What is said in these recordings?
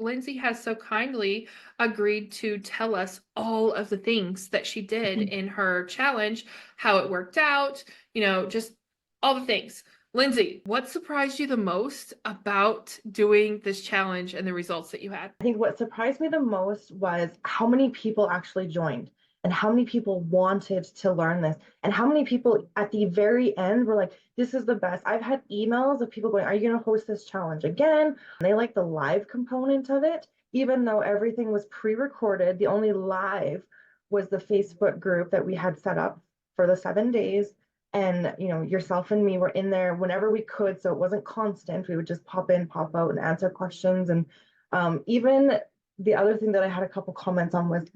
Lindsay has so kindly agreed to tell us all of the things that she did in her challenge, how it worked out, just all the things. Lindsay, what surprised you the most about doing this challenge and the results that you had? I think what surprised me the most was how many people actually joined and how many people wanted to learn this and how many people at the very end were like, this is the best. I've had emails of people going, are you going to host this challenge again? They like the live component of it, even though everything was pre-recorded. The only live was the Facebook group that we had set up for the 7 days. And yourself and me were in there whenever we could, so it wasn't constant. We would just pop in, pop out, and answer questions. And even the other thing that I had a couple comments on was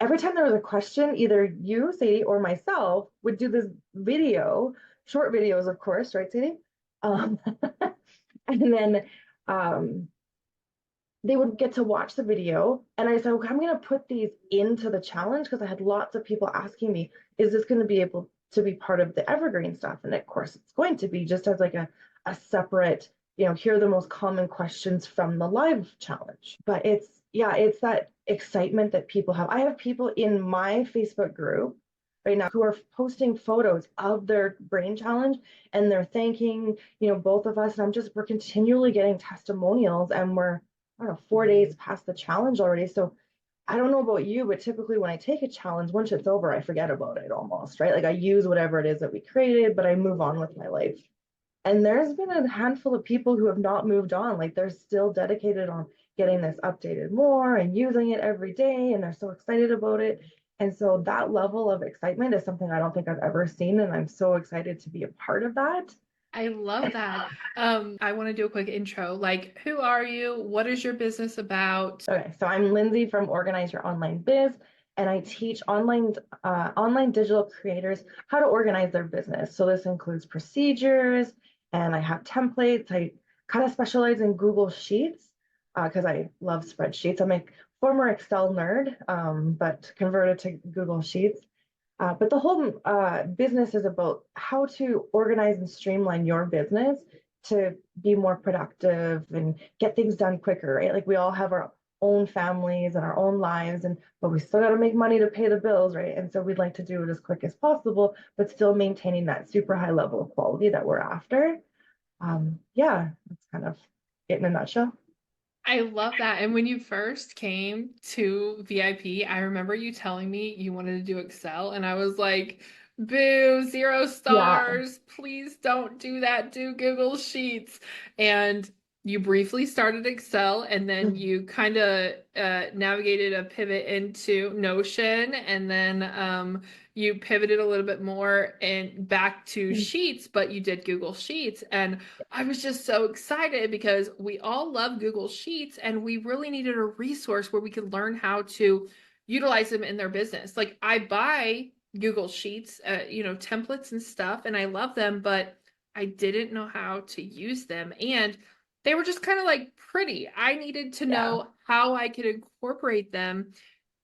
every time there was a question, either you, Sadie, or myself would do this video, short videos, of course, right, Sadie? Um, and then um, they would get to watch the video. And I said, okay, I'm going to put these into the challenge because I had lots of people asking me, is this going to be able to be part of the evergreen stuff? And of course, it's going to be just as like a separate, here are the most common questions from the live challenge. But it's that excitement that people have. I have people in my Facebook group right now who are posting photos of their brain challenge and they're thanking, both of us. And we're continually getting testimonials and we're, I don't know, 4 days past the challenge already. So I don't know about you, but typically when I take a challenge, once it's over, I forget about it almost, right? Like I use whatever it is that we created, but I move on with my life. And there's been a handful of people who have not moved on. Like they're still dedicated on getting this updated more and using it every day. And they're so excited about it. And so that level of excitement is something I don't think I've ever seen. And I'm so excited to be a part of that. I love that. I want to do a quick intro. Like, who are you? What is your business about? Okay, so I'm Lindsay from Organize Your Online Biz, and I teach online digital creators how to organize their business. So this includes procedures, and I have templates. I kind of specialize in Google Sheets because I love spreadsheets. I'm a former Excel nerd, but converted to Google Sheets. But the whole business is about how to organize and streamline your business to be more productive and get things done quicker, right? Like we all have our own families and our own lives, but we still got to make money to pay the bills, right? And so we'd like to do it as quick as possible, but still maintaining that super high level of quality that we're after. Yeah, that's kind of it in a nutshell. I love that. And when you first came to VIP, I remember you telling me you wanted to do Excel, and I was like, boo, zero Yeah. stars. Please don't do that. Do Google Sheets. And you briefly started Excel, and then you kind of navigated a pivot into Notion, and then you pivoted a little bit more and back to Sheets, but you did Google Sheets. And I was just so excited because we all love Google Sheets and we really needed a resource where we could learn how to utilize them in their business. Like I buy Google Sheets, templates and stuff, and I love them, but I didn't know how to use them. And they were just kind of like pretty. I needed to Yeah. know how I could incorporate them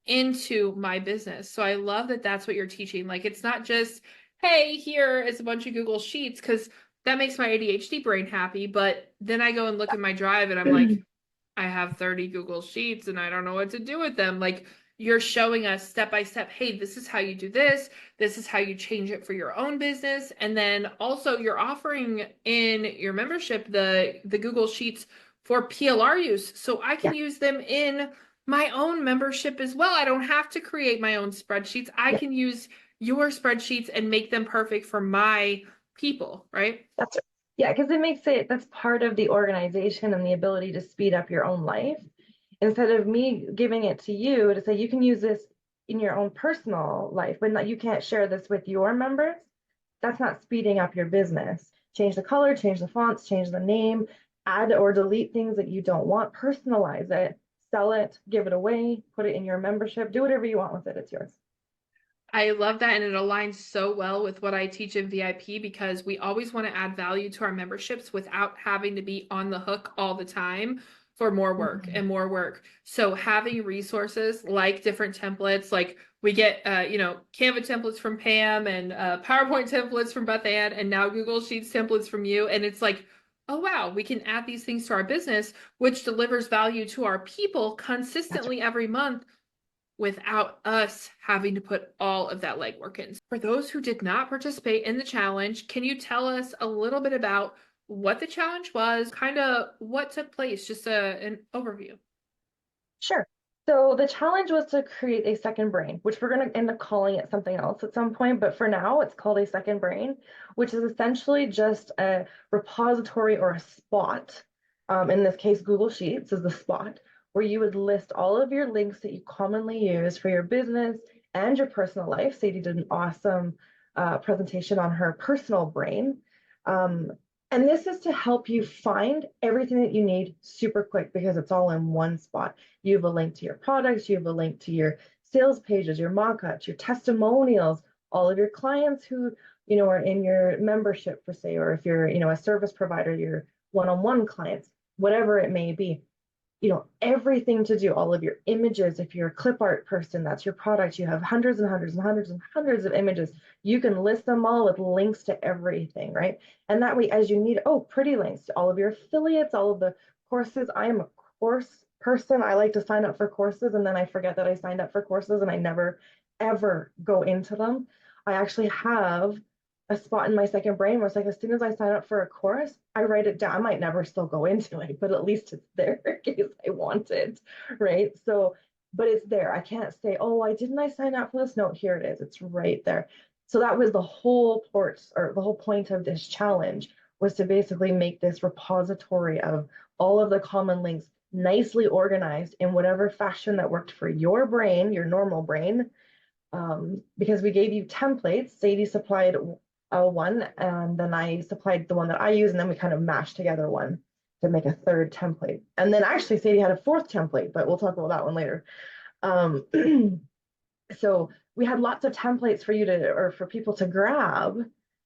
into my business. So I love that that's what you're teaching. Like it's not just, hey, here is a bunch of Google Sheets, because that makes my ADHD brain happy. But then I go and look at my drive and I'm like, I have 30 Google Sheets and I don't know what to do with them. Like you're showing us step by step, hey, this is how you do this. This is how you change it for your own business. And then also you're offering in your membership the Google Sheets for PLR use. So I Yeah. can use them in my own membership as well. I don't have to create my own spreadsheets. I Yeah. can use your spreadsheets and make them perfect for my people, right? That's yeah, because that's part of the organization and the ability to speed up your own life. Instead of me giving it to you to say you can use this in your own personal life, but not, you can't share this with your members. That's not speeding up your business. Change the color, change the fonts, change the name, add or delete things that you don't want, personalize it, sell it, give it away, put it in your membership, do whatever you want with it. It's yours. I love that. And it aligns so well with what I teach in VIP because we always want to add value to our memberships without having to be on the hook all the time for more work Mhm. and more work. So having resources like different templates, like we get, Canva templates from Pam and PowerPoint templates from Beth Ann, and now Google Sheets templates from you. And it's like oh wow, we can add these things to our business, which delivers value to our people That's consistently every month without us having to put all of that legwork in. For those who did not participate in the challenge, can you tell us a little bit about what the challenge was, kind of what took place, just an overview? Sure. So the challenge was to create a second brain, which we're going to end up calling it something else at some point. But for now, it's called a second brain, which is essentially just a repository or a spot. In this case, Google Sheets is the spot where you would list all of your links that you commonly use for your business and your personal life. Sadie did an awesome presentation on her personal brain. Um, and this is to help you find everything that you need super quick because it's all in one spot. You have a link to your products, you have a link to your sales pages, your mock-ups, your testimonials, all of your clients who, are in your membership for say, or if you're, a service provider, your one-on-one clients, whatever it may be, everything to do, all of your images. If you're a clip art person, that's your product. You have hundreds and hundreds and hundreds and hundreds of images. You can list them all with links to everything, right? And that way, as you need, pretty links to all of your affiliates, all of the courses. I am a course person. I like to sign up for courses and then I forget that I signed up for courses and I never, ever go into them. I actually have a spot in my second brain where it's like as soon as I sign up for a course, I write it down. I might never still go into it, but at least it's there in case I want it, right? So, but it's there. I can't say, oh, I didn't I sign up for this? No, here it is. It's right there. So that was the whole port or the whole point of this challenge was to basically make this repository of all of the common links nicely organized in whatever fashion that worked for your brain, your normal brain, because we gave you templates. Sadie supplied one, and then I supplied the one that I use, and then we kind of mashed together one to make a third template. And then actually, Sadie had a fourth template, but we'll talk about that one later. Um, so we had lots of templates for you to, or for people to grab.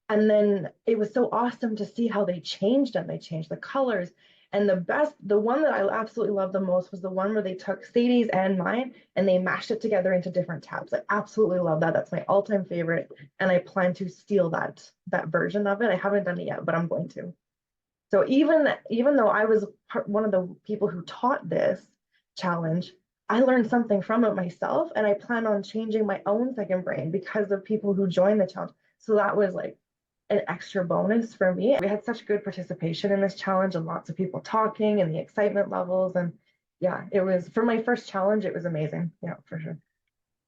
And then it was so awesome to see how they changed them. They changed the colors. And the one that I absolutely loved the most was the one where they took Sadie's and mine and they mashed it together into different tabs. I absolutely love that. That's my all-time favorite. And I plan to steal that version of it. I haven't done it yet, but I'm going to. So even though I was one of the people who taught this challenge, I learned something from it myself, and I plan on changing my own second brain because of people who joined the challenge. So that was like an extra bonus for me. We had such good participation in this challenge and lots of people talking and the excitement levels. And yeah, it was for my first challenge, it was amazing. Yeah, for sure.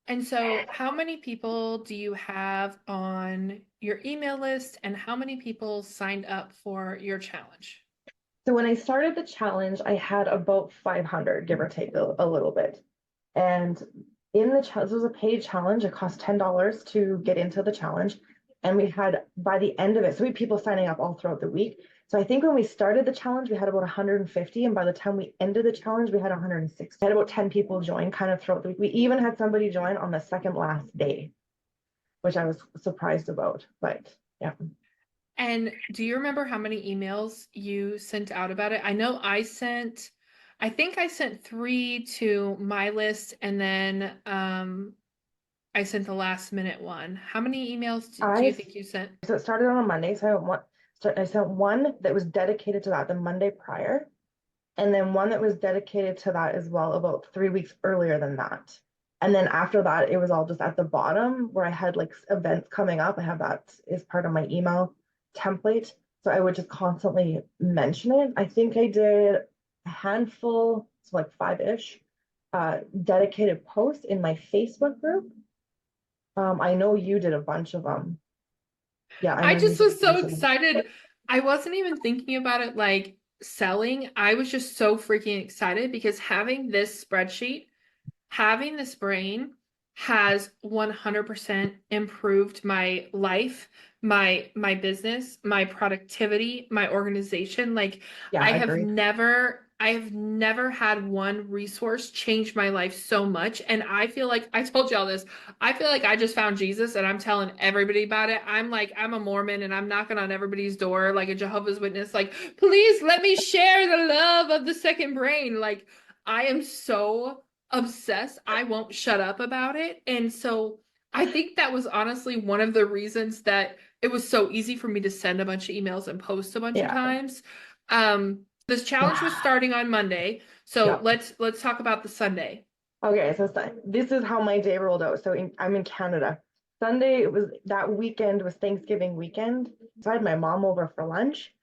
And so, how many people do you have on your email list, and how many people signed up for your challenge? So when I started the challenge, I had about 500, give or take a little bit. And in the challenge, this was a paid challenge. It cost $10 to get into the challenge. And we had, by the end of it, so we had people signing up all throughout the week. So I think when we started the challenge, we had about 150. And by the time we ended the challenge, we had 160. We had about 10 people join kind of throughout the week. We even had somebody join on the second last day, which I was surprised about. But yeah. And do you remember how many emails you sent out about it? I know I think I sent three to my list, and then I sent the last minute one. How many emails do you I think you sent? So it started on a Monday. I sent one that was dedicated to that the Monday prior, and then one that was dedicated to that as well about 3 weeks earlier than that. And then after that, it was all just at the bottom where I had like events coming up. I have that as part of my email template. So I would just constantly mention it. I think I did a handful, so like five-ish, dedicated posts in my Facebook group. I know you did a bunch of them. Yeah, I I know you just did a was so bunch of them. excited. I wasn't even thinking about it like selling. I was just so freaking excited because having this brain has 100% improved my life, my business, my productivity, my organization. Like Yeah, agreed. I have never had one resource change my life so much. And I feel like I told y'all this. I feel like I just found Jesus and I'm telling everybody about it. I'm a Mormon and I'm knocking on everybody's door like a Jehovah's Witness, like, please let me share the love of the second brain. Like I am so obsessed. I won't shut up about it. And so I think that was honestly one of the reasons that it was so easy for me to send a bunch of emails and post a bunch of Yeah. times. This challenge was starting on Monday, so Yep. let's talk about the Sunday. Okay, so this is how my day rolled out. So I'm in Canada. Sunday, it was that weekend was Thanksgiving weekend. So I had my mom over for lunch,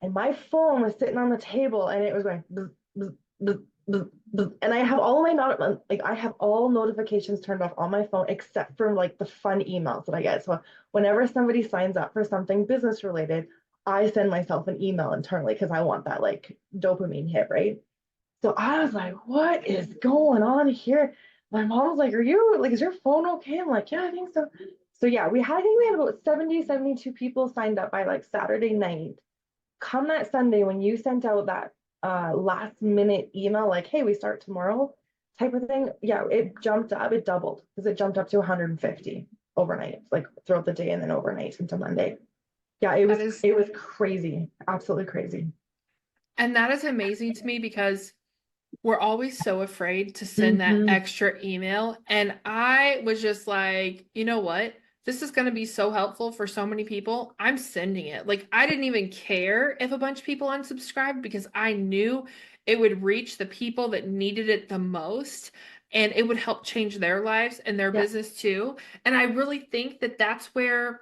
and my phone was sitting on the table, and it was going bzz, bzz, bzz, bzz, bzz. And I have all my not like I have all notifications turned off on my phone except for like the fun emails that I get. So whenever somebody signs up for something business related, I send myself an email internally because I want that like dopamine hit, right? So I was like, what is going on here? My mom was like, are you like, is your phone okay? I'm like, yeah, I think so. So yeah, I think we had about 70, 72 people signed up by like Saturday night. Come that Sunday when you sent out that last minute email, like, hey, we start tomorrow type of thing. Yeah, it jumped up, it doubled because it jumped up to 150 overnight, like throughout the day and then overnight into Monday. Yeah, That is, it was crazy, absolutely crazy. and that is amazing to me because we're always so afraid to send that Hmm. extra email. And I was just like, you know what? This is going to be so helpful for so many people. I'm sending it. Like, I didn't even care if a bunch of people unsubscribed because I knew it would reach the people that needed it the most and it would help change their lives and their Yeah. business too. And I really think that that's where,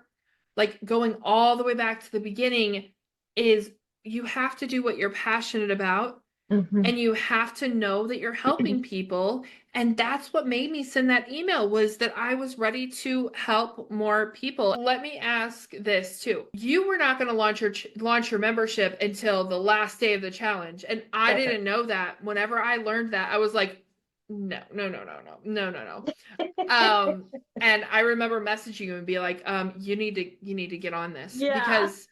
like, going all the way back to the beginning is you have to do what you're passionate about Hmm. and you have to know that you're helping people. And that's what made me send that email was that I was ready to help more people. Let me ask this too. You were not going to launch your membership until the last day of the challenge, and I That's didn't know that. Whenever I learned that, I was like, no, no, no, no, no, no, no, no. And I remember messaging you and be like, you need to get on this Yeah. because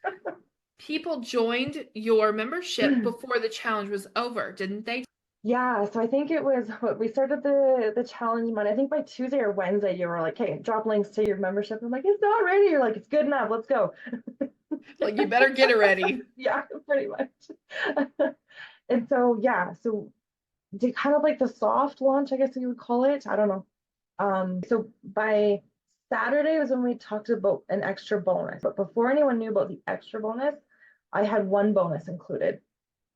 people joined your membership before the challenge was over, didn't they? Yeah, so I think it was what we started the challenge Monday. I think by Tuesday or Wednesday you were like, "Hey, drop links to your membership." I'm like, "It's not ready." You're like, "It's good enough. Let's go." Like, you better get it ready. Yeah, pretty much. And so yeah, so did kind of like the soft launch, I guess you would call it. I don't know. So by Saturday was when we talked about an extra bonus. But before anyone knew about the extra bonus, I had one bonus included.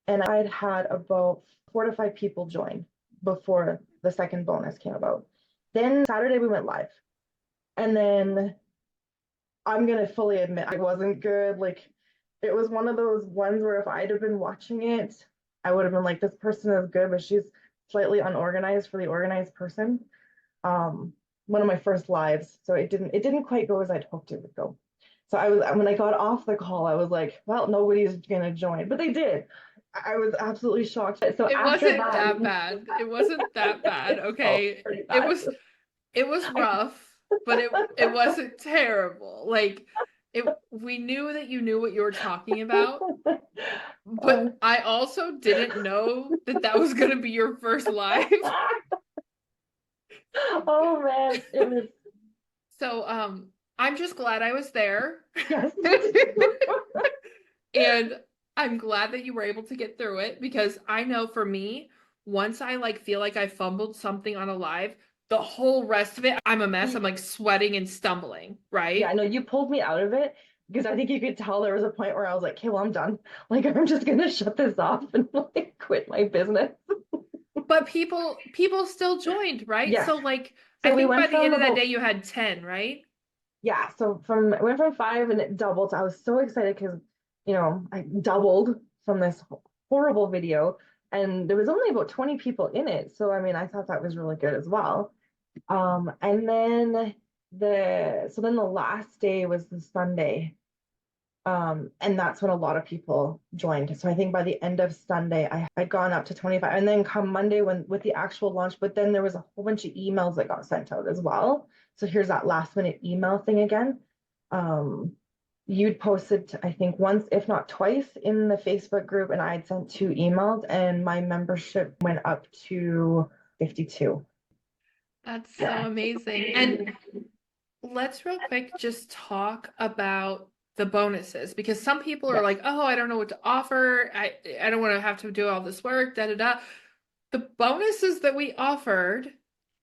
And I'd had about 4 to 5 people join before the second bonus came about. Then Saturday we went live. And then I'm gonna fully admit I wasn't good. Like it was one of those ones where if I'd have been watching it, I would have been like, this person is good, but she's slightly unorganized for the organized person. Um, one of my first lives. So it didn't quite go as I'd hoped it would go. So I was when I got off the call, I was like, well, nobody's gonna join. But they did. I was absolutely shocked. So It after wasn't that, that bad. It wasn't that bad. oh, Okay. pretty It bad. was it was I, rough, but it wasn't terrible. Like, it we knew that you knew what you were talking about, uh, but I also didn't know that that was going to be your first live. oh man, it was So, I'm just glad I was there. yes, me too. And I'm glad that you were able to get through it because I know for me, once I like feel like I fumbled something on a live, the whole rest of it, I'm a mess. I'm like sweating and stumbling, Yeah, I right? know you pulled me out of it because I think you could tell there was a point where I was like, okay, well, I'm done. Like, I'm just gonna shut this off and like quit my business. But people still joined, right? Yes. So like I So we think by went the from end of that about day you had 10, right? yeah, so from it went from 5 and it doubled. So I was so excited because I doubled from this horrible video and there was only about 20 people in it. So I mean, I thought that was really good as well. And then the last day was the Sunday. And that's when a lot of people joined. So I think by the end of Sunday, I had gone up to 25. And then come Monday when with the actual launch, but then there was a whole bunch of emails that got sent out as well. So here's that last minute email thing again. Um, you'd posted, I think, once, if not twice, in the Facebook group, and I'd sent 2 emails, and my membership went up to 52. That's so amazing. And let's real quick just talk about the bonuses because some people are Yes. like, "Oh, I don't know what to offer. I don't want to have to do all this work, da da da." The bonuses that we offered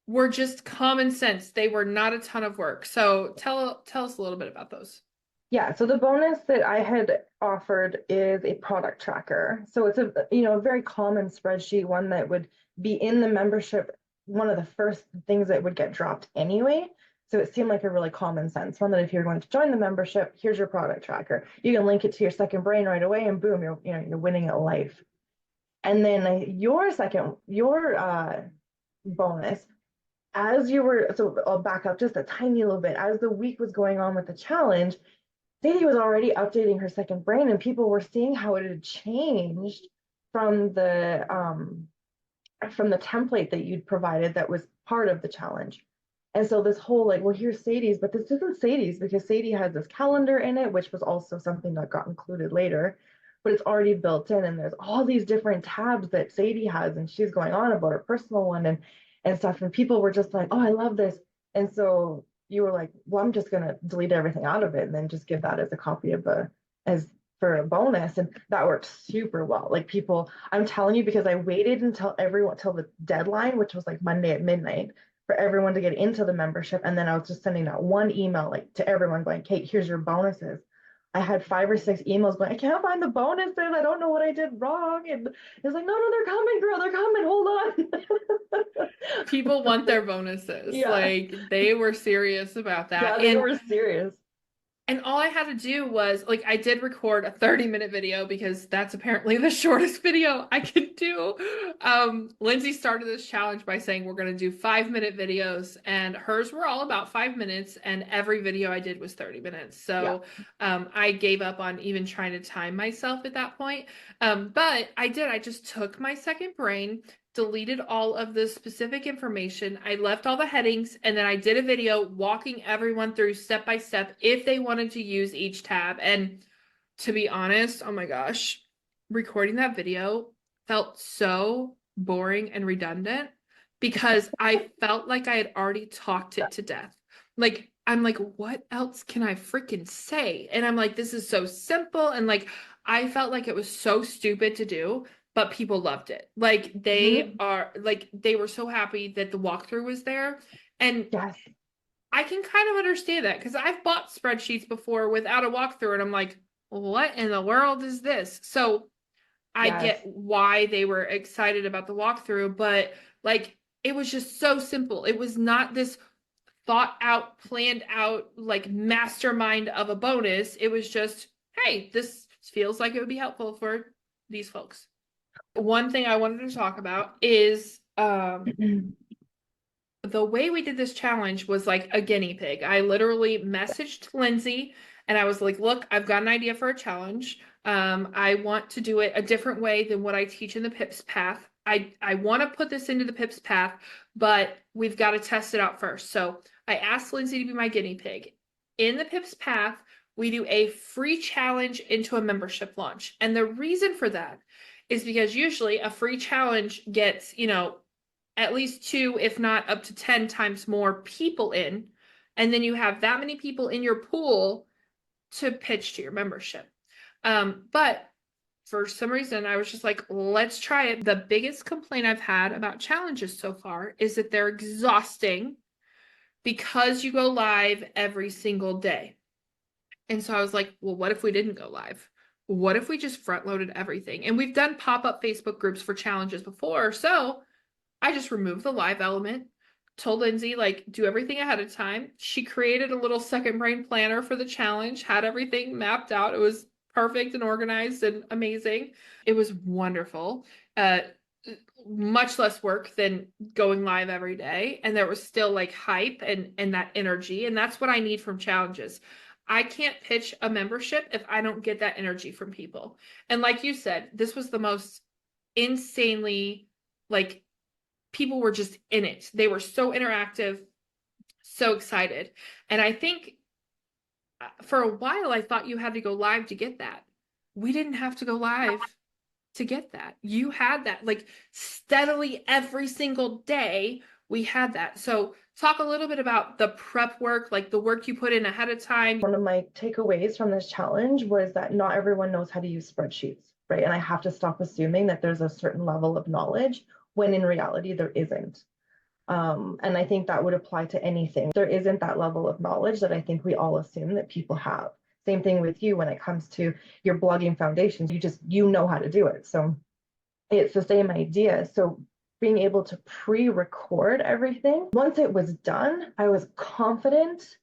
were just common sense. They were not a ton of work. So tell us a little bit about those. Yeah, so the bonus that I had offered is a product tracker. So it's a, a very common spreadsheet, one that would be in the membership, one of the first things that would get dropped anyway. So it seemed like a really common sense one that if you're going to join the membership, here's your product tracker. You can link it to your second brain right away and boom, you're winning at life. And then your bonus, as you were, so I'll back up just a tiny little bit. As the week was going on with the challenge, Sadie was already updating her second brain, and people were seeing how it had changed from the template that you'd provided that was part of the challenge. And so this whole like, well, here's Sadie's, but this isn't Sadie's because Sadie has this calendar in it, which was also something that got included later, but it's already built in, and there's all these different tabs that Sadie has, and she's going on about her personal one and stuff. And people were just like, oh, I love this. And so you were like, well, I'm just gonna delete everything out of it and then just give that as a copy of a as for a bonus. And that worked super well. Like people, I'm telling you, because I waited until everyone till the deadline, which was like Monday at midnight, for everyone to get into the membership. And then I was just sending out one email like to everyone going, Kate, here's your bonuses. I had 5 or 6 emails going, I can't find the bonuses. I don't know what I did wrong. And it's like, no, no, they're coming, girl. They're coming. Hold on. People want their bonuses. Yeah. Like they were serious about that. Yeah, they were serious. And all I had to do was like I did record a 30-minute video because that's apparently the shortest video I could do. Lindsay started this challenge by saying we're gonna do 5-minute videos, and hers were all about 5 minutes, and every video I did was 30 minutes. Yeah. So I gave up on even trying to time myself at that point. But I just took my second brain, deleted all of the specific information. I left all the headings, and then I did a video walking everyone through step by step if they wanted to use each tab. And to be honest, oh my gosh, recording that video felt so boring and redundant because I felt like I had already talked it to death. Like, I'm like, what else can I freaking say? And I'm like, this is so simple. And like, I felt like it was so stupid to do, but people loved it. Like Mhm. they were so happy that the walkthrough was there. And Yes. I can kind of understand that because I've bought spreadsheets before without a walkthrough, and I'm like, what in the world is this? So I Yes. get why they were excited about the walkthrough, but like it was just so simple. It was not this thought out, planned out, like mastermind of a bonus. It was just, hey, this feels like it would be helpful for these folks. One thing I wanted to talk about is the way we did this challenge was like a guinea pig. I literally messaged Lindsay and I was like, look, I've got an idea for a challenge. I want to do it a different way than what I teach in the PIPS path. I want to put this into the PIPS path, but we've got to test it out first. So I asked Lindsay to be my guinea pig. In the PIPS path, we do a free challenge into a membership launch. And the reason for that is because usually a free challenge gets, at least 2, if not up to 10 times more people in. And then you have that many people in your pool to pitch to your membership. But for some reason, I was just like, let's try it. The biggest complaint I've had about challenges so far is that they're exhausting because you go live every single day. And so I was like, well, what if we didn't go live? What if we just front loaded everything? And we've done pop up Facebook groups for challenges before. So I just removed the live element, told Lindsay, like, do everything ahead of time. She created a little second brain planner for the challenge, had everything mapped out. It was perfect and organized and amazing. It was wonderful. Much less work than going live every day. And there was still like hype and that energy. And that's what I need from challenges. I can't pitch a membership if I don't get that energy from people. And like you said, this was the most insanely like people were just in it. They were so interactive, so excited. And I think for a while, I thought you had to go live to get that. We didn't have to go live to get that. You had that like steadily every single day. We had that. So, talk a little bit about the prep work, like the work you put in ahead of time. One of my takeaways from this challenge was that not everyone knows how to use spreadsheets, right? And I have to stop assuming that there's a certain level of knowledge when in reality there isn't. And I think that would apply to anything. There isn't that level of knowledge that I think we all assume that people have. Same thing with you when it comes to your blogging foundations. You know how to do it. So it's the same idea. So being able to pre-record everything, once it was done, I was confident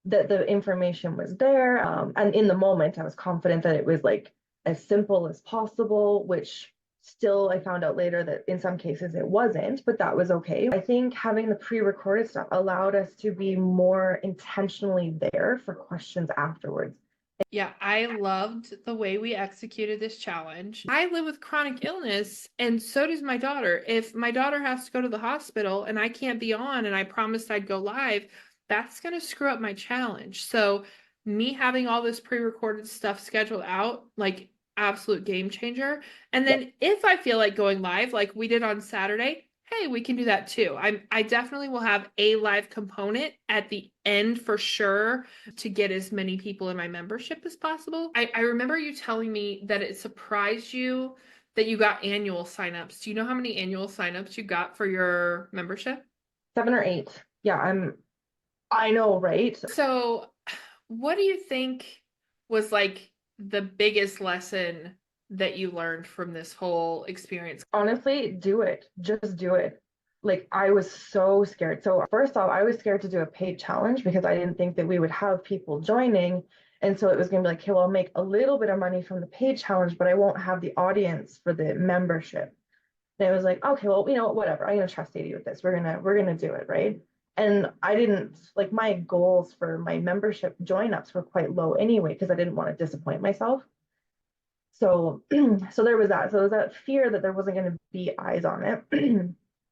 that the information was there. And in the moment, I was confident that it was like as simple as possible, which still I found out later that in some cases it wasn't, but that was okay. I think having the pre-recorded stuff allowed us to be more intentionally there for questions afterwards. Yeah, I loved the way we executed this challenge. I live with chronic illness, and so does my daughter. If my daughter has to go to the hospital and I can't be on and I promised I'd go live, that's going to screw up my challenge. So, me having all this pre-recorded stuff scheduled out, like absolute game changer. And Yeah. then if I feel like going live, like we did on Saturday, hey, we can do that too. I definitely will have a live component at the end for sure to get as many people in my membership as possible. I remember you telling me that it surprised you that you got annual signups. Do you know how many annual signups you got for your membership? 7 or 8. Yeah, I know, right? So, what do you think was like the biggest lesson that you learned from this whole experience? Honestly, do it. Just do it. Like I was so scared. So first off, I was scared to do a paid challenge because I didn't think that we would have people joining. And so it was gonna be like, okay, well, I'll make a little bit of money from the paid challenge, but I won't have the audience for the membership. And it was like, okay, well, whatever. I'm gonna trust Sadie with this. We're gonna do it, right? And I didn't like my goals for my membership join ups were quite low anyway, because I didn't want to disappoint myself. So, so there was that. So there was that fear that there wasn't going to be eyes on it.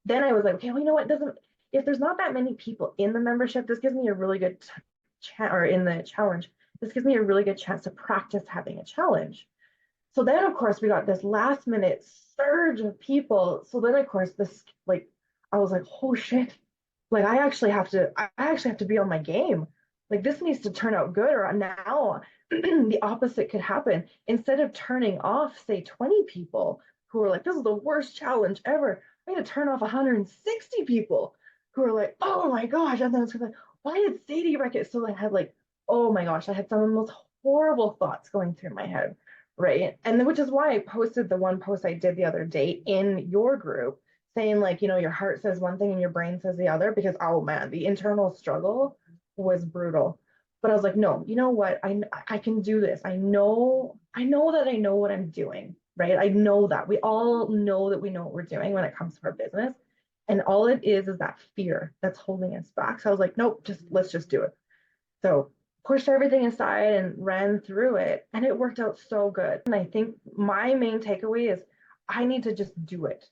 Then I was like, okay, well, you know what? Doesn't if there's not that many people in the membership, this gives me a really good chance, or in the challenge, this gives me a really good chance to practice having a challenge. So then, of course, we got this last minute surge of people. So then, of course, this like I was like, oh shit, like I actually have to be on my game. Like this needs to turn out good, or now the opposite could happen. Instead of turning off, say, 20 people who are like, this is the worst challenge ever, I had to turn off 160 people who are like, oh my gosh. And then it's like, why did Sadie wreck it? So I had like, oh my gosh, I had some of the most horrible thoughts going through my head. Right. And then, which is why I posted the one post I did the other day in your group saying, like, your heart says one thing and your brain says the other, because, oh man, the internal struggle was brutal. But I was like, no, you know what? I can do this. I know that I know what I'm doing, right? I know that. We all know that we know what we're doing when it comes to our business. And all it is that fear that's holding us back. So I was like, nope, let's just do it. So pushed everything aside and ran through it, and it worked out so good. And I think my main takeaway is I need to just do it,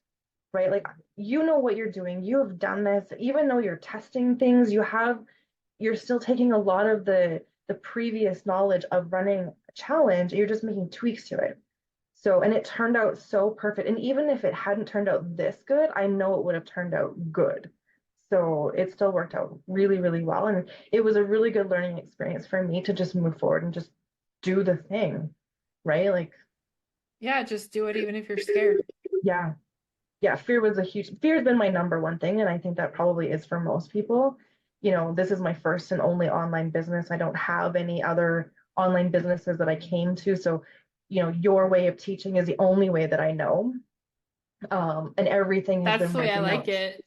right? Like, you know what you're doing. You have done this. Even though you're testing things, you're still taking a lot of the previous knowledge of running a challenge. You're just making tweaks to it. So, and it turned out so perfect. And even if it hadn't turned out this good, I know it would have turned out good. So it still worked out really, really well. And it was a really good learning experience for me to just move forward and just do the thing, right? Like, Yeah, just do it even if you're scared. yeah, yeah, fear has been my number one thing. And I think that probably is for most people. This is my first and only online business. I don't have any other online businesses that I came to. So, your way of teaching is the only way that I know. And everything has That's been the way I working like out. it.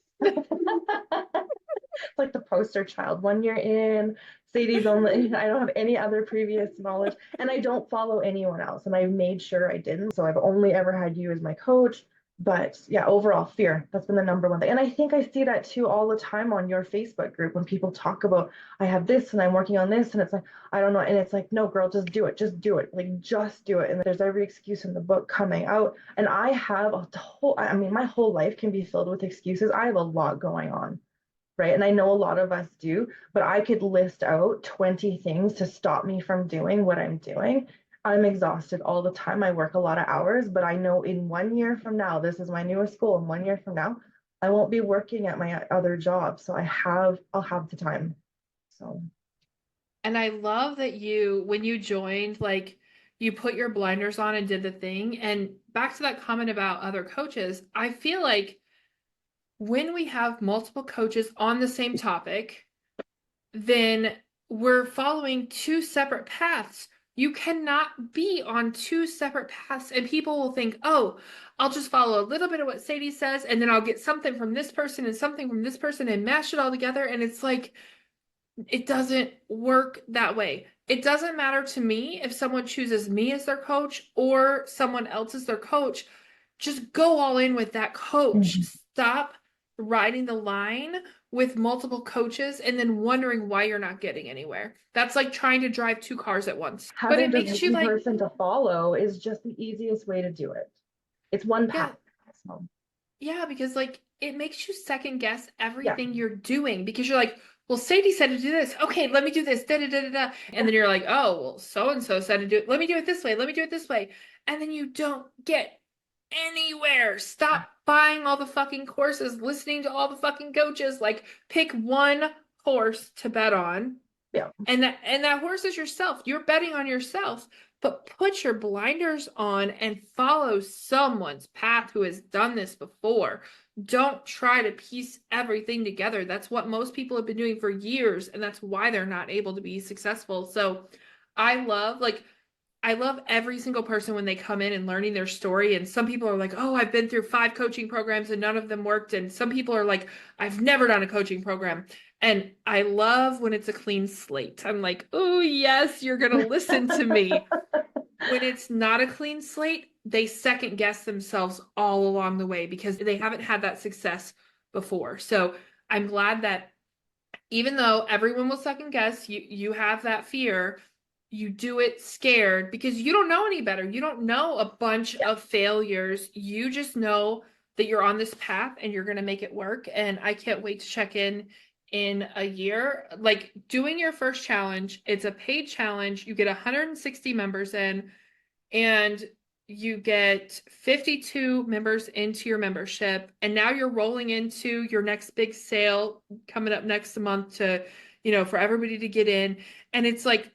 Like the poster child. 1 year in, Sadie's only, I don't have any other previous knowledge, and I don't follow anyone else. And I made sure I didn't. So I've only ever had you as my coach. But yeah, overall fear, that's been the number one thing. And I think I see that too all the time on your Facebook group when people talk about, I have this and I'm working on this. And it's like, I don't know. And it's like, no, girl, just do it. Just do it. Like, just do it. And there's every excuse in the book coming out. And I have I mean, my whole life can be filled with excuses. I have a lot going on, right? And I know a lot of us do, but I could list out 20 things to stop me from doing what I'm doing. I'm exhausted all the time. I work a lot of hours, but I know in 1 year from now, this is my newest goal. In 1 year from now, I won't be working at my other job. So I'll have the time. So And I love that when you joined, like you put your blinders on and did the thing. And back to that comment about other coaches, I feel like when we have multiple coaches on the same topic, then we're following two separate paths. You cannot be on two separate paths, and people will think, oh, I'll just follow a little bit of what Sadie says, and then I'll get something from this person and something from this person and mash it all together. And it's like, it doesn't work that way. It doesn't matter to me if someone chooses me as their coach or someone else as their coach. Just go all in with that coach. Mhm. Stop riding the line with multiple coaches and then wondering why you're not getting anywhere. That's like trying to drive two cars at once. But Having it just makes you one like, person to follow is just the easiest way to do it. It's one yeah, path. So, yeah, because like it makes you second guess yeah. everything you're doing because you're like, well, Sadie said to do this. Okay, let me do this. Da da da da da. And then you're like, oh, well, so and so said to do it. Let me do it this way. Let me do it this way. And then you don't get anywhere. Stop buying all the fucking courses, listening to all the fucking coaches. Like, pick one course to bet on Yeah. and that horse is yourself. You're betting on yourself, but put your blinders on and follow someone's path who has done this before. Don't try to piece everything together. That's what most people have been doing for years, and that's why they're not able to be successful. So I love every single person when they come in and learning their story. And some people are like, oh, I've been through 5 coaching programs and none of them worked. And some people are like, I've never done a coaching program. And I love when it's a clean slate. I'm like, oh, yes, you're going to listen to me. When it's not a clean slate, they second guess themselves all along the way because they haven't had that success before. So I'm glad that even though everyone will second guess, you have that fear, you do it scared because you don't know any better. You don't know a bunch Yeah. of failures. You just know that you're on this path and you're going to make it work. And I can't wait to check in a year. Like doing your first challenge, it's a paid challenge. You get 160 members in and you get 52 members into your membership and now you're rolling into your next big sale coming up next month to for everybody to get in. And it's like,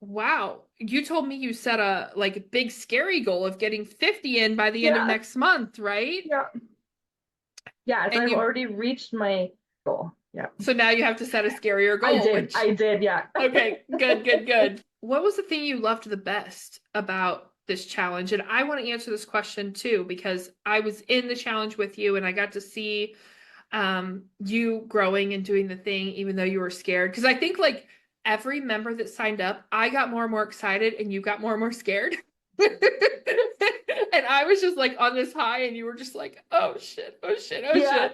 wow, you told me you set a like big scary goal of getting 50 in by the end of Yeah. next month, right? Yeah. Yeah. So And I've you already reached my goal. Yeah. so now you have to set a scarier I goal, did. which I did. Yeah. okay, good, good, good. What was the thing you loved the best about this challenge? And I want to answer this question too, because I was in the challenge with you and I got to see you growing and doing the thing, even though you were scared. Because I think like every member that signed up, I got more and more excited and you got more and more scared. And I was just like on this high, and you were just like, oh shit, oh shit, oh Yeah.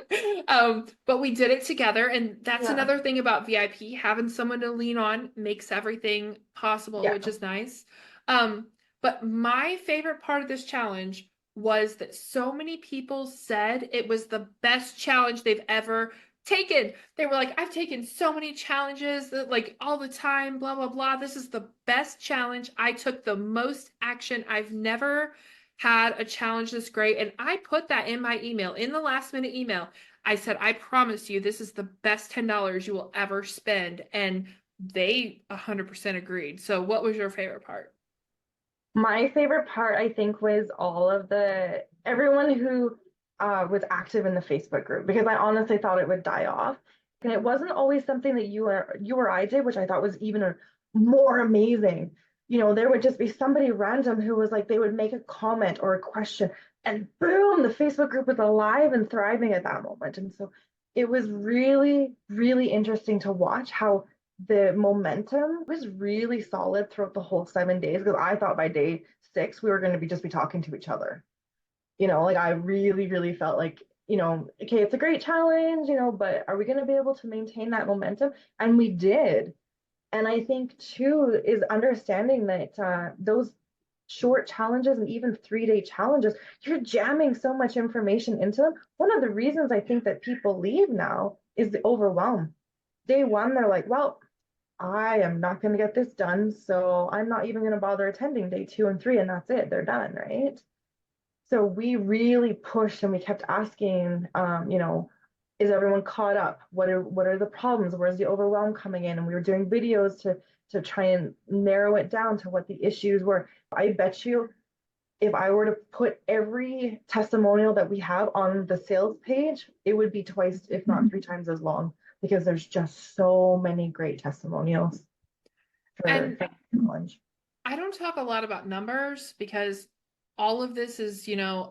shit. But we did it together, and that's Yeah. another thing about VIP. Having someone to lean on makes everything possible, Yeah. which is nice. Um, but my favorite part of this challenge was that so many people said it was the best challenge they've ever taken. They were like, I've taken so many challenges that like all the time, blah, blah, blah. This is the best challenge. I took the most action. I've never had a challenge this great. And I put that in my email, in the last minute email. I said, I promise you, this is the best $10 you will ever spend. And they 100% agreed. So, what was your favorite part? My favorite part, I think, was all of the everyone who was active in the Facebook group because I honestly thought it would die off. And it wasn't always something that you or I did, which I thought was even more amazing. There would just be somebody random who was like they would make a comment or a question, and boom, the Facebook group was alive and thriving at that moment. And so it was really, really interesting to watch how the momentum was really solid throughout the whole 7 days because I thought by day 6 we were going to be talking to each other. Like I really, really felt like, okay, it's a great challenge, but are we going to be able to maintain that momentum? And we did. And I think too is understanding that those short challenges and even 3-day challenges, you're jamming so much information into them. One of the reasons I think that people leave now is the overwhelm. Day one, they're like, well, I am not going to get this done, so I'm not even going to bother attending day 2 and 3, and that's it. They're done, right? So we really pushed and we kept asking, is everyone caught up? What are the problems? Where's the overwhelm coming in? And we were doing videos to try and narrow it down to what the issues were. I bet you if I were to put every testimonial that we have on the sales page, it would be twice, if not 3 times as long because there's just so many great testimonials And for the challenge. I don't talk a lot about numbers because all of this is,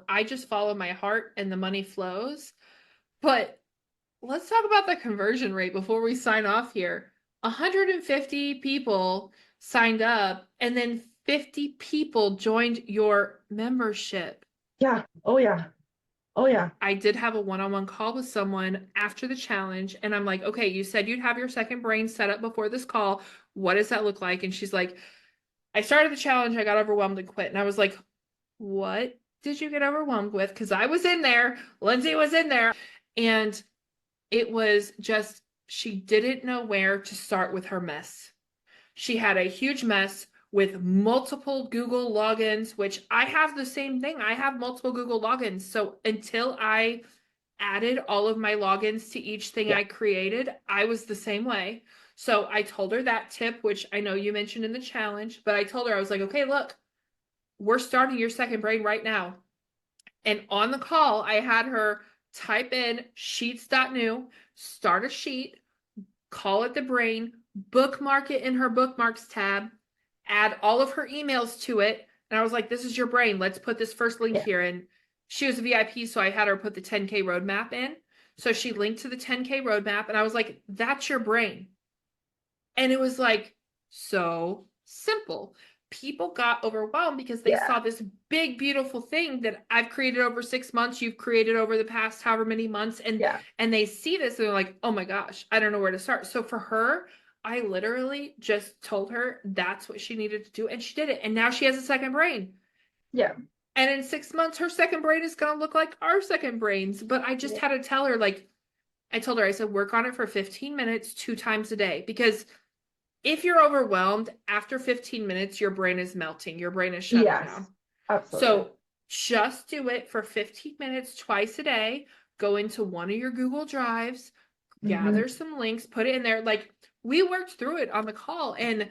I just follow my heart and the money flows. But let's talk about the conversion rate before we sign off here. 150 people signed up, and then 50 people joined your membership. Yeah. Oh yeah. Oh yeah. I did have a one-on-one call with someone after the challenge, and I'm like, okay, you said you'd have your second brain set up before this call. What does that look like? And she's like, I started the challenge, I got overwhelmed and quit. And I was like, what did you get overwhelmed with? Because I was in there, Lindsay was in there, and it was just, she didn't know where to start with her mess. She had a huge mess with multiple Google logins, which I have the same thing. I have multiple Google logins. So until I added all of my logins to each thing Yeah. I created, I was the same way. So I told her that tip, which I know you mentioned in the challenge, but I told her, I was like, okay, look, we're starting your second brain right now. And on the call, I had her type in sheets.new, start a sheet, call it the brain, bookmark it in her bookmarks tab, add all of her emails to it. And I was like, this is your brain. Let's put this first link Yeah. here. And she was a VIP, so I had her put the 10K roadmap in. So she linked to the 10K roadmap, and I was like, that's your brain. And it was like so simple. People got overwhelmed because they Yeah. saw this big, beautiful thing that I've created over 6 months, you've created over the past however many months, and Yeah. they see this and they're like, oh my gosh, I don't know where to start. So for her, I literally just told her that's what she needed to do, and she did it. And now she has a second brain. Yeah. And in 6 months, her second brain is gonna look like our second brains. But I just Yeah. had to tell her, like, I told her, I said, work on it for 15 minutes, 2 times a day, because if you're overwhelmed, after 15 minutes, your brain is melting, your brain is shutting Yes. down. Absolutely. So just do it for 15 minutes twice a day. Go into one of your Google Drives, Hmm. gather some links, put it in there. Like, we worked through it on the call. And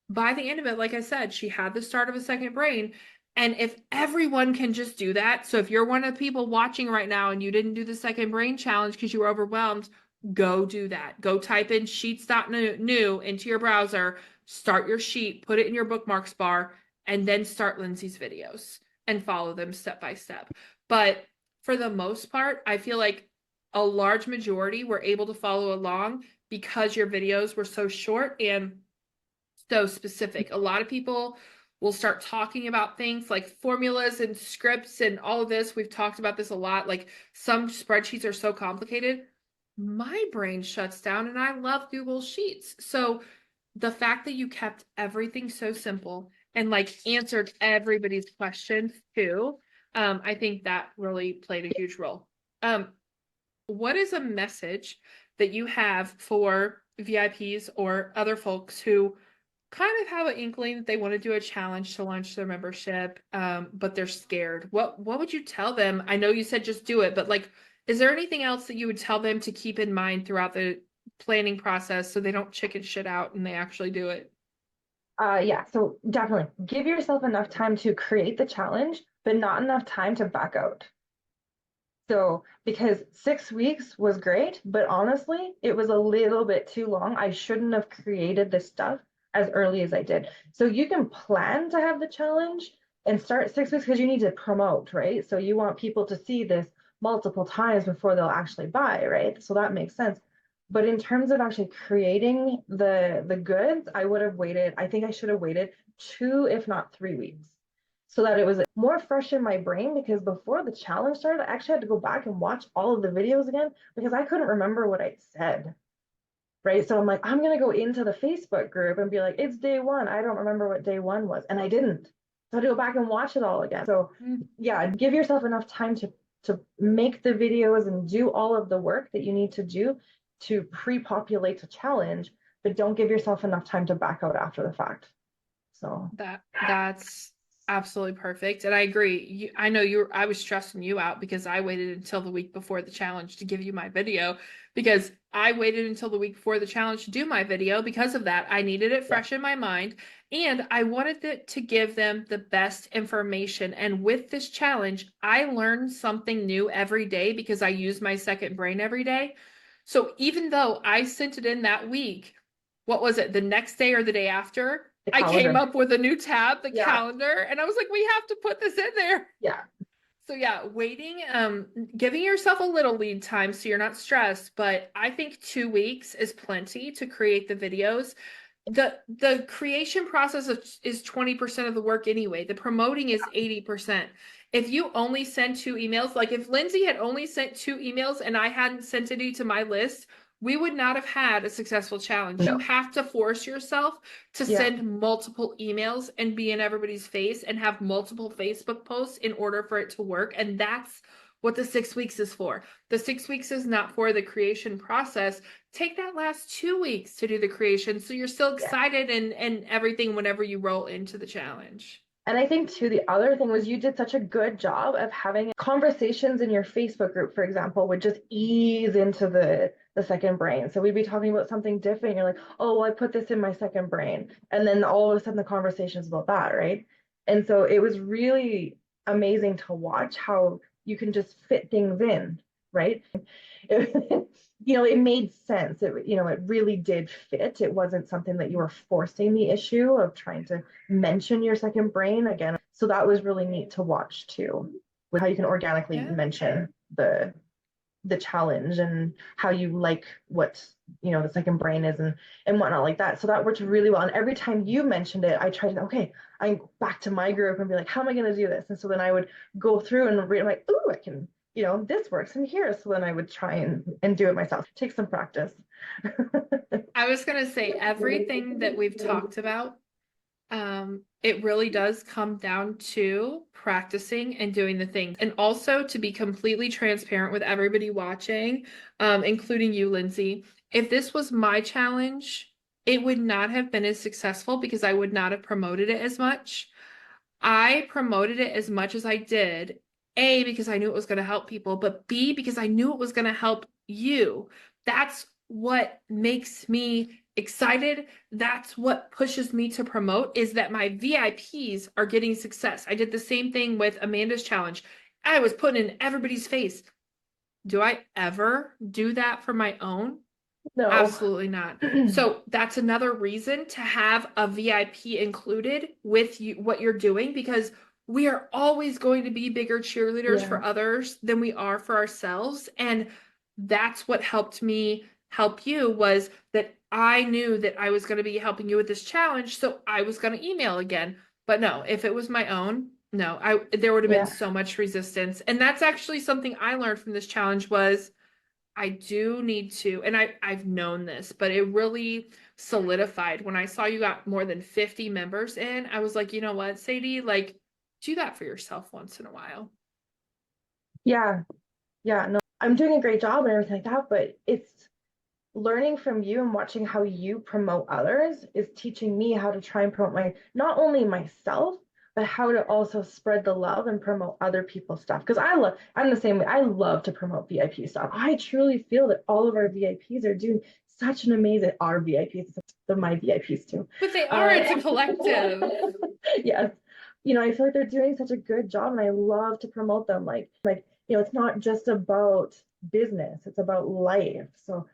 by the end of it, like I said, she had the start of a second brain. And if everyone can just do that, so if you're one of the people watching right now and you didn't do the second brain challenge because you were overwhelmed, go do that. Go type in sheets.new into your browser, start your sheet, put it in your bookmarks bar, and then start Lindsay's videos and follow them step by step. But for the most part, I feel like a large majority were able to follow along because your videos were so short and so specific. A lot of people will start talking about things like formulas and scripts and all of this. We've talked about this a lot. Like, some spreadsheets are so complicated. My brain shuts down, and I love Google Sheets. So the fact that you kept everything so simple and like answered everybody's questions too, I think that really played a huge role. Um, what is a message that you have for VIPs or other folks who kind of have an inkling that they want to do a challenge to launch their membership, but they're scared? What would you tell them? I know you said just do it, but like, is there anything else that you would tell them to keep in mind throughout the planning process so they don't chicken shit out and they actually do it? Yeah, so definitely give yourself enough time to create the challenge, but not enough time to back out. So, because 6 weeks was great, but honestly, it was a little bit too long. I shouldn't have created this stuff as early as I did. So, you can plan to have the challenge and start 6 weeks because you need to promote, right? So, you want people to see this multiple times before they'll actually buy, right? So, that makes sense. But in terms of actually creating the goods, I would have waited. I think I should have waited 2, if not 3 weeks, so that it was more fresh in my brain, because before the challenge started, I actually had to go back and watch all of the videos again because I couldn't remember what I said. Right. So I'm like, I'm going to go into the Facebook group and be like, it's day one. I don't remember what day one was. And I didn't. So I had to go back and watch it all again. So Mm. yeah, give yourself enough time to make the videos and do all of the work that you need to do to pre-populate the challenge, but don't give yourself enough time to back out after the fact. So That's absolutely perfect. And I agree. I know I was stressing you out because I waited until the week before the challenge to give you my video, because I waited until the week before the challenge to do my video because of that. I needed it yeah, fresh in my mind, and I wanted to give them the best information. And with this challenge, I learned something new every day because I use my second brain every day. So even though I sent it in that week, what was it, the next day or the day after? The I came calendar. up with a new tab, the Yeah. calendar, and I was like, we have to put this in there. Yeah. So yeah, waiting, giving yourself a little lead time so you're not stressed, but I think 2 weeks is plenty to create the videos. The creation process is 20% of the work anyway. The promoting is 80%. If you only send 2 emails, like if Lindsay had only sent 2 emails and I hadn't sent any to my list, we would not have had a successful challenge. No. You have to force yourself to Yeah. send multiple emails and be in everybody's face and have multiple Facebook posts in order for it to work. And that's what the 6 weeks is for. The 6 weeks is not for the creation process. Take that last 2 weeks to do the creation so you're still Yeah. excited and everything whenever you roll into the challenge. And I think too, the other thing was you did such a good job of having conversations in your Facebook group, for example, would just ease into the second brain. So we'd be talking about something different. You're like, oh, well, I put this in my second brain. And then all of a sudden the conversation is about that, right? And so it was really amazing to watch how you can just fit things in, right? It made sense. It really did fit. It wasn't something that you were forcing the issue of trying to mention your second brain again. So that was really neat to watch too, with how you can organically Yeah. mention the challenge and how you like what the second brain is and whatnot like that. So that worked really well. And every time you mentioned it, I tried to okay, I'm back to my group and be like, how am I going to do this? And so then I would go through and read, I'm like, ooh, I can, this works in here. So then I would try and do it myself. Take some practice. I was going to say everything that we've talked about, it really does come down to practicing and doing the things. And also to be completely transparent with everybody watching, including you, Lindsay. If this was my challenge, it would not have been as successful because I would not have promoted it as much. I promoted it as much as I did, A, because I knew it was going to help people, but B, because I knew it was going to help you. That's what makes me excited. That's what pushes me to promote is that my VIPs are getting success. I did the same thing with Amanda's challenge. I was putting in everybody's face. Do I ever do that for my own? No. Absolutely not. So that's another reason to have a VIP included with you, what you're doing, because we are always going to be bigger cheerleaders Yeah. for others than we are for ourselves. And that's what helped me help you was that I knew that I was going to be helping you with this challenge. So I was going to email again. But no, if it was my own, no, there would have been Yeah. so much resistance. And that's actually something I learned from this challenge was I do need to, and I've known this, but it really solidified when I saw you got more than 50 members in. I was like, you know what, Sadie, like do that for yourself once in a while. Yeah. Yeah. No, I'm doing a great job and everything like that, but it's learning from you and watching how you promote others is teaching me how to try and promote not only myself, but how to also spread the love and promote other people's stuff. Because I'm the same way. I love to promote VIP stuff. I truly feel that all of our VIPs are doing such an amazing, our VIPs, they're my VIPs too. But they are, it's a collective. Yes. I feel like they're doing such a good job and I love to promote them. It's not just about business, it's about life. So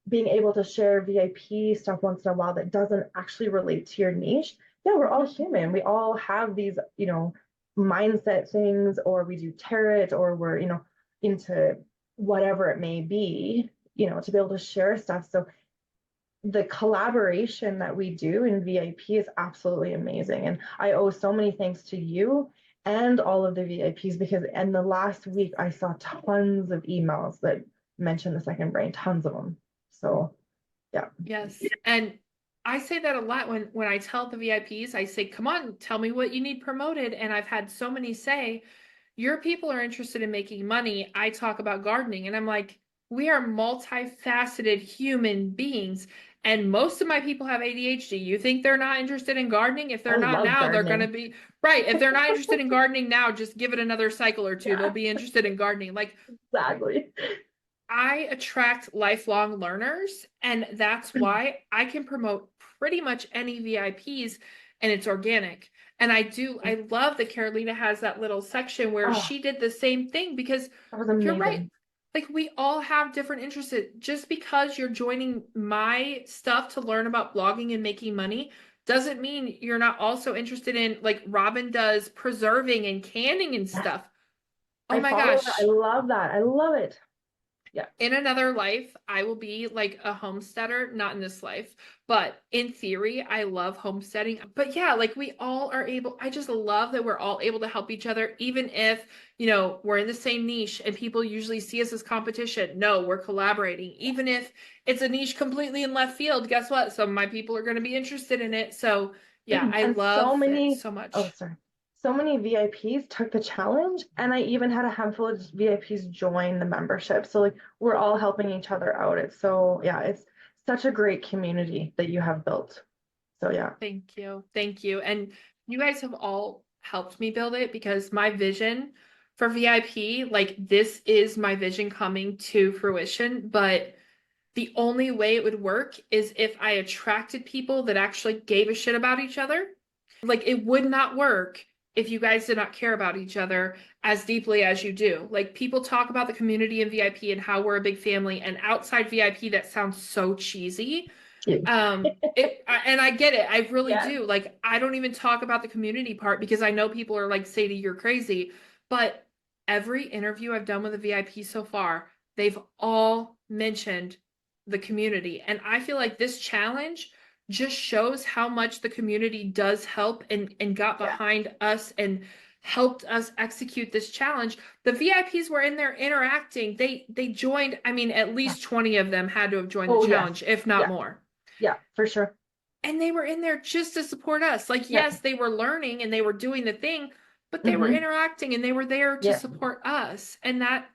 being able to share VIP stuff once in a while that doesn't actually relate to your niche. Yeah, we're all human. We all have these, mindset things, or we do tarot, or we're, into whatever it may be, to be able to share stuff. So the collaboration that we do in VIP is absolutely amazing. And I owe so many thanks to you and all of the VIPs because in the last week I saw tons of emails that mention the second brain, tons of them. So yeah. Yes. And I say that a lot when I tell the VIPs, I say, come on, tell me what you need promoted. And I've had so many say, your people are interested in making money. I talk about gardening. And I'm like, we are multifaceted human beings. And most of my people have ADHD. You think they're not interested in gardening? If I they're not love now, they're going to gardening. be right. If they're not interested in gardening now, just give it another cycle or two. They'll Yeah, be interested in gardening. Like exactly. I attract lifelong learners, and that's why I can promote pretty much any VIPs and it's organic. And I love that Carolina has that little section where Oh, she did the same thing because that was you're right. amazing. like we all have different interests. Just because you're joining my stuff to learn about blogging and making money doesn't mean you're not also interested in, like Robin does, preserving and canning and Yes. stuff. Oh I my follow her. I gosh. love that. I love it. Yeah. In another life, I will be like a homesteader, not in this life, but in theory, I love homesteading. But yeah, like we all are able, I just love that we're all able to help each other, even if, we're in the same niche and people usually see us as competition. No, we're collaborating. Even if it's a niche completely in left field, guess what? Some of my people are going to be interested in it. So yeah, I And so love it many, so oh, much. sorry. So many VIPs took the challenge, and I even had a handful of VIPs join the membership. So like we're all helping each other out. It's so, yeah, it's such a great community that you have built. So yeah. Thank you. Thank you. And you guys have all helped me build it because my vision for VIP, like this is my vision coming to fruition, but the only way it would work is if I attracted people that actually gave a shit about each other. Like it would not work if you guys did not care about each other as deeply as you do. Like people talk about the community in VIP and how we're a big family, and outside VIP that sounds so cheesy. Cute. And I get it. I really Yes. do. Like, I don't even talk about the community part because I know people are like, Sadie, you're crazy. But every interview I've done with a VIP so far, they've all mentioned the community. And I feel like this challenge just shows how much the community does help and got Yeah. behind us and helped us execute this challenge. The VIPs were in there interacting. They joined, I mean, at Yeah. least 20 of them had to have joined the Oh, yes. challenge, if not Yeah. more. Yeah, for sure. And they were in there just to support us. Like, Yeah. yes, they were learning and they were doing the thing, but they were Hmm. interacting and they were there to Yeah. support us. And that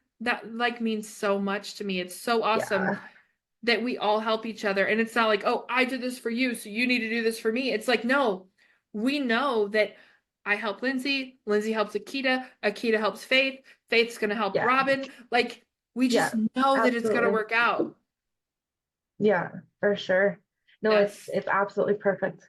like means so much to me. It's so awesome Yeah. that we all help each other. And it's not like, oh, I did this for you, so you need to do this for me. It's like, no, we know that I help Lindsay, Lindsay helps Akita, Akita helps Faith, Faith's gonna help Yeah. Robin. Like, we just Yeah. know that it's gonna Absolutely. work out. Yeah, for sure. No, it's Yes. it's absolutely perfect.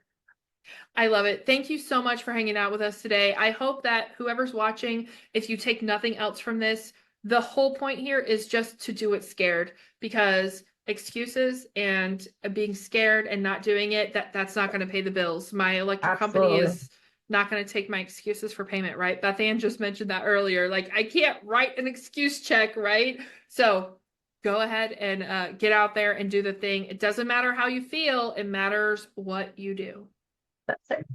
I love it. Thank you so much for hanging out with us today. I hope that whoever's watching, if you take nothing else from this, the whole point here is just to do it scared, because excuses and being scared and not doing it, that's not going to pay the bills. My electric company Absolutely. is not going to take my excuses for payment, right? Beth Ann just mentioned that earlier. Like I can't write an excuse check, right? So go ahead and get out there and do the thing. It doesn't matter how you feel, it matters what you do. That's it.